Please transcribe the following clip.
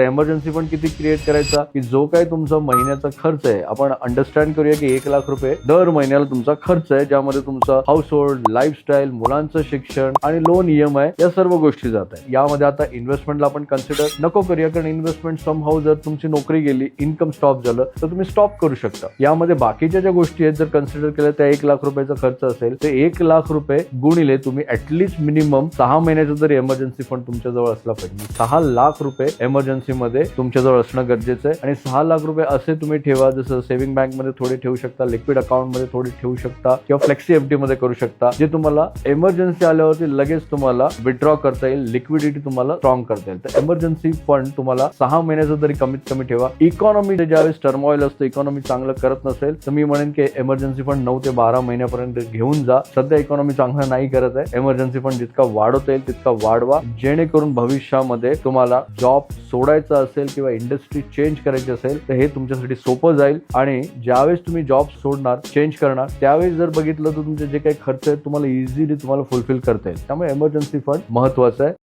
Emergency fund किती create करायचा की जो काही तुमचा महिन्याचा खर्च आहे, आपण अंडरस्टँड करूया की 1,00,000 रुपये दर महिन्याला तुमचा खर्च आहे, ज्यामध्ये तुमचा हाऊस होल्ड, लाईफस्टाईल, मुलांचं शिक्षण आणि लोन EMI या सर्व गोष्टी जात आहेत. यामध्ये आता इन्व्हेस्टमेंटला आपण कन्सिडर नको करूया, कारण इन्व्हेस्टमेंट समहाऊ जर तुमची नोकरी गेली, इन्कम स्टॉप झालं तर तुम्ही स्टॉप करू शकता. यामध्ये बाकीच्या ज्या गोष्टी आहेत जर कन्सिडर केल्या, त्या 1,00,000 रुपयाचा खर्च असेल तर 1,00,000 रुपये गुणिले तुम्ही ऍटलीस्ट मिनिमम 6 महिन्याचा तरी एमर्जन्सी फंड तुमच्याजवळ असला पाहिजे. 6,00,000 रुपये एमर्जन्सी मध्ये तुमच्याजवळ असणं गरजेचं आहे. आणि 6,00,000 रुपये असे तुम्ही ठेवा, जसं सेव्हिंग बँक मध्ये थोडे ठेवू शकता, लिक्विड अकाउंट मध्ये थोडे ठेवू शकता, किंवा फ्लेक्सी FD मध्ये करू शकता, जे तुम्हाला एमर्जन्सी आल्यावरती लगेच तुम्हाला विथड्रॉ करता येईल, लिक्विडिटी तुम्हाला स्ट्रॉंग करता येईल. तर एमर्जन्सी फंड तुम्हाला 6 महिन्याचं तरी कमीत कमी ठेवा. इकॉनॉमी ज्यावेळेस टर्मॉइल असतं, इकॉनॉमी चांगलं करत नसेल तर मी म्हणेन की एमर्जन्सी फंड 9 ते 12 महिन्यापर्यंत घेऊन जा. सध्या इकॉनॉमी चांगलं नाही करत आहे, एमर्जन्सी फंड जितका वाढवता येईल तितका वाढवा, जेणेकरून भविष्यामध्ये तुम्हाला जॉब सोडायचा असेल किंवा इंडस्ट्री चेंज करायची असेल तर हे तुमच्यासाठी सोपं जाईल. आणि ज्यावेळेस तुम्ही जॉब सोडणार, चेंज करणार, त्यावेळेस जर बघितलं तर तुमचे जे काही खर्च आहेत तुम्हाला इझिली फुलफिल करता येईल. त्यामुळे एमर्जन्सी फंड महत्वाचं आहे.